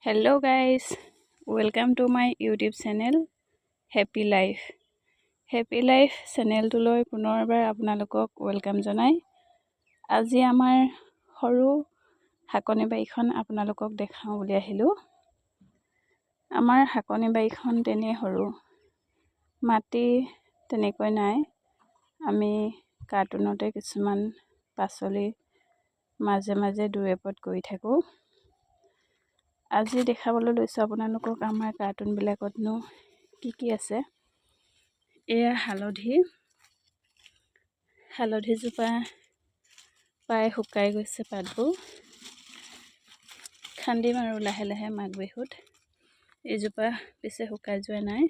Hello guys, welcome to my YouTube channel Happy Life. Happy Life চেনেলটোলৈ পুনৰবাৰ আপোনালোকক welcome জনাই আজি আমাৰ সৰু হাকনি বাৰীখন আপোনালোকক দেখাওঁ বুলি আহিলোঁ। আমাৰ হাকনি বাৰীখন তেনে সৰু, মাটি তেনেকৈ নাই। আমি কাৰ্টুনতে কিছুমান পাচলি মাজে মাজে দুই এপদ কৰি থাকোঁ। আজি দেখাবলৈ লৈছোঁ আপোনালোকক আমাৰ কাৰ্টুনবিলাকতনো কি আছে। এয়া হালধিজোপা প্ৰায় শুকাই গৈছে, পাতবোৰ খান্দিম আৰু লাহে লাহে মাঘ বিহুত। এইজোপা পিছে শুকাই যোৱা নাই,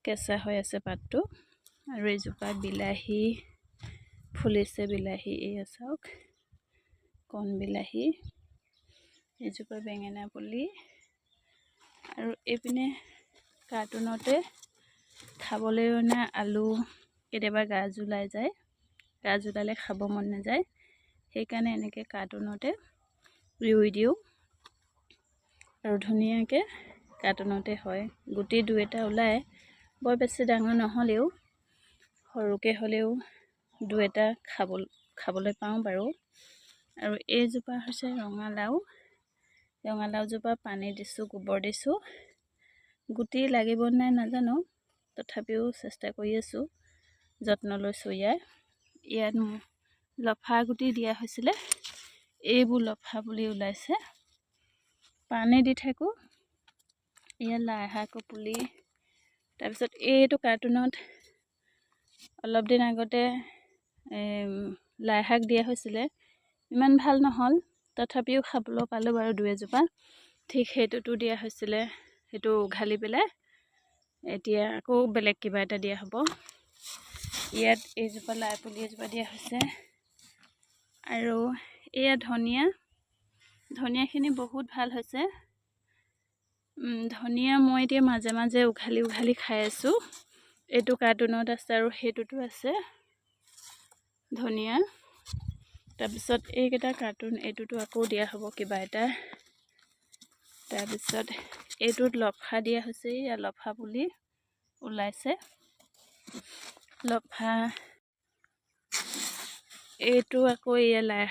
কেঁচা হৈ আছে পাতটো। আৰু এইজোপা বিলাহী ফুলিছে, বিলাহী এয়া চাওক, কণ বিলাহী। এইজোপা বেঙেনা পুলি। আৰু এইপিনে কাৰ্টুনতে খাবলৈ অনা আলু, কেতিয়াবা গাজ ওলাই যায়, গাজ ওলালে খাব মন নাযায়, সেইকাৰণে এনেকৈ কাৰ্টুনতে ৰুই দিওঁ আৰু ধুনীয়াকৈ কাৰ্টুনতে হয়। গুটি দুই এটা ওলায়, বৰ বেছি ডাঙৰ নহ'লেও সৰুকৈ হ'লেও দুই এটা খাবলৈ পাওঁ বাৰু। আৰু এইজোপা হৈছে ৰঙালাওজোপা পানী দিছোঁ, গোবৰ দিছোঁ। গুটি লাগিব নাই নাজানো, তথাপিও চেষ্টা কৰি আছোঁ, যত্ন লৈছোঁ। ইয়াত লফা গুটি দিয়া হৈছিলে, এইবোৰ লফা পুলি ওলাইছে, পানী দি থাকোঁ। ইয়াত লাই শাকৰ পুলি। তাৰপিছত এইটো কাৰ্টুনত অলপ দিন আগতে লাই শাক দিয়া হৈছিলে, ইমান ভাল নহ'ল, তথাপিও খাবলৈ পালোঁ বাৰু দুই এজোপা। ঠিক সেইটোতো দিয়া হৈছিলে, সেইটো উঘালি পেলাই এতিয়া আকৌ বেলেগ কিবা এটা দিয়া হ'ব। ইয়াত এইজোপা লাই পুলি এজোপা দিয়া হৈছে। আৰু এয়া ধনিয়াখিনি বহুত ভাল হৈছে। ধনিয়া মই এতিয়া মাজে মাজে উঘালি খাই আছোঁ। এইটো কাৰ্টুনত আছে আৰু সেইটোতো আছে ধনিয়া। তাৰপিছত এইকেইটা কাৰ্টুন, এইটোতো আকৌ দিয়া হ'ব কিবা এটা। তাৰপিছত এইটোত লফা দিয়া হৈছে, ইয়াত লফা পুলি ওলাইছে, লফা। এইটো আকৌ এয়া লাই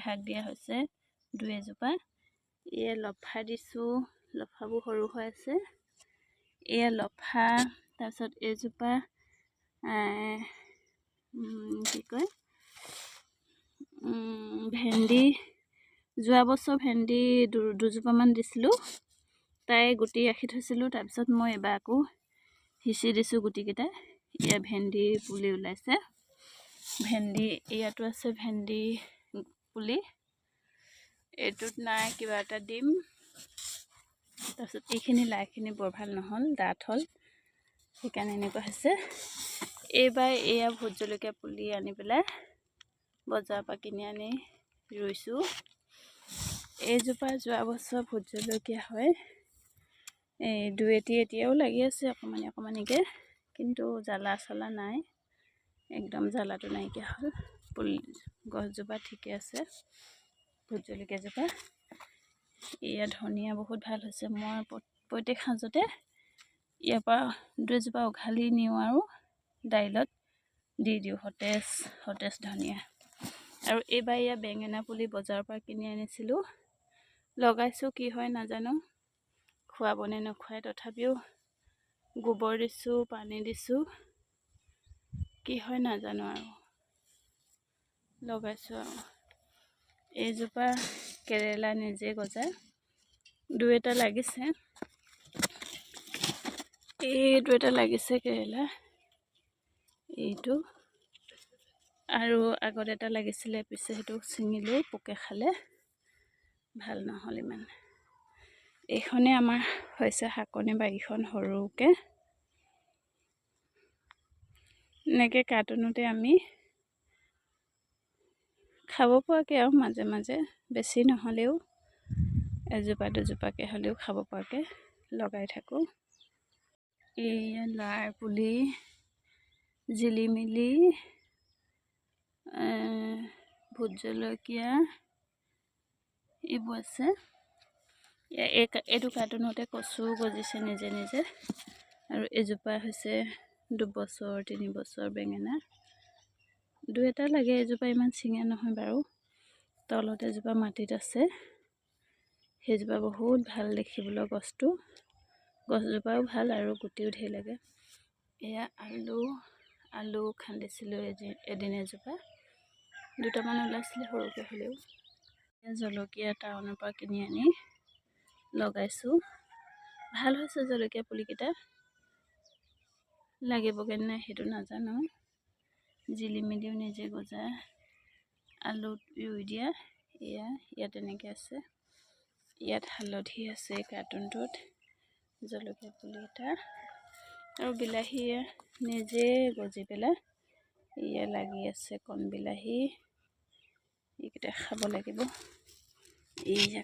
শাক দিয়া হৈছে দুই এজোপা। এয়া লফা দিছোঁ, লফাবোৰ সৰু হৈ আছে। এয়া লফা। তাৰপিছত এইজোপা কি কয়, ভেন্দি। যোৱা বছৰ ভেন্দি দুজোপামান দিছিলোঁ, তাই গুটি ৰাখি থৈছিলোঁ। তাৰপিছত মই এবাৰ আকৌ সিঁচি দিছোঁ গুটিকেইটা। এয়া ভেন্দি পুলি ওলাইছে, ভেন্দি। ইয়াতো আছে ভেন্দি পুলি, এইটোত নাই, কিবা এটা দিম। তাৰপিছত এইখিনি লাইখিনি বৰ ভাল নহ'ল, ডাঠ হ'ল, সেইকাৰণে এনেকুৱা হৈছে। এইবাৰ এয়া ভোট জলকীয়া পুলি আনি পেলাই বজাৰৰ পৰা কিনি আনি ৰুইছোঁ। এইজোপা যোৱা বছৰ ভোট জলকীয়া হয়, এই দুই এতিয়াও লাগি আছে অকণমানিকৈ, কিন্তু জ্বালা চালা নাই, একদম জ্বালাটো নাইকিয়া হ'ল। গছজোপা ঠিকে আছে, ভোট জলকীয়াজোপা। এয়া ধনিয়া বহুত ভাল হৈছে। মই প্ৰত্যেক সাঁজতে ইয়াৰ পৰা দুই এজোপা উঘালি নিওঁ আৰু দাইলত দি দিওঁ, সতেজ ধনিয়া। আৰু এইবাৰ ইয়াৰ বেঙেনা পুলি বজাৰৰ পৰা কিনি আনিছিলোঁ, লগাইছোঁ, কি হয় নাজানো, খুৱাবনে নোখুৱাই। তথাপিও গোবৰ দিছোঁ, পানী দিছোঁ, কি হয় নাজানো, আৰু লগাইছোঁ। আৰু এইজোপা কেৰেলা নিজে গজা, দুই এটা লাগিছে। এইটো এটা লাগিছে কেৰেলা, এইটো। আৰু আগত এটা লাগিছিলে, পিছে সেইটো ছিঙিলেও পোকে খালে, ভাল নহ'ল ইমান। এইখনে আমাৰ হৈছে শাকনি বাৰীখন সৰুকৈ। এনেকৈ কাৰ্টুনতে আমি খাব পৰাকৈ আৰু মাজে মাজে, বেছি নহ'লেও এজোপা দুজোপাকৈ হ'লেও খাব পৰাকৈ লগাই থাকোঁ। এয়া লাই পুলি, জিলিমিলি, ভোট জলকীয়া, এইবোৰ আছে। এইটো কাৰ্টুনতে কচু গজিছে নিজে নিজে। আৰু এজোপা হৈছে 2 বছৰ 3 বছৰ বেঙেনা। 2-এটা লাগে, এজোপা ইমান ছিঙা নহয় বাৰু। তলত এজোপা মাটিত আছে, সেইজোপা বহুত ভাল দেখিবলৈ গছজোপাও ভাল আৰু গুটিও ধেৰ লাগে। এয়া আলু খান্দিছিলোঁ এদিন এজোপা, 2টামান ওলাইছিলে সৰুকৈ হ'লেও। জলকীয়া টাউনৰ পৰা কিনি আনি লগাইছোঁ, ভাল হৈছে জলকীয়া পুলিকেইটা। লাগিবগৈ নাই সেইটো নাজানো, জিলিমিলিও নিজে গজা আলুত ৰুই দিয়া। ইয়াত এনেকৈ আছে, ইয়াত হালধি আছে কাৰ্টুনটোত, জলকীয়া পুলি এটা আৰু বিলাহী নিজে গজি পেলাই লাগি আছে। কণ বিলাহী এইকেইটা খাব লাগিব।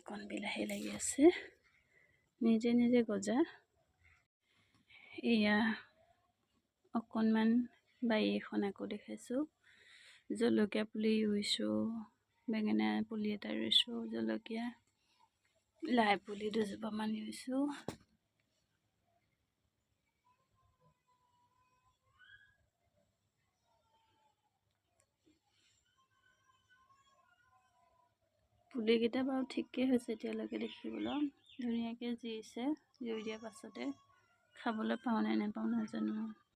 কণ বিলাহী লাগি আছে নিজে নিজে গজা। অকণমান বাৰী এখন আকৌ দেখাইছোঁ, জলকীয়া পুলি ৰুইছোঁ, বেঙেনা পুলি এটা ৰুইছোঁ, জলকীয়া লাই পুলি 2জোপামান ৰুইছোঁ। পুলিকেইটা বাৰু ঠিকেই হৈছে, এতিয়ালৈকে দেখিবলৈ ধুনীয়াকৈ জিছে। ৰুই দিয়াৰ পাছতে খাবলৈ পাওঁ নে নাপাওঁ নাজানো।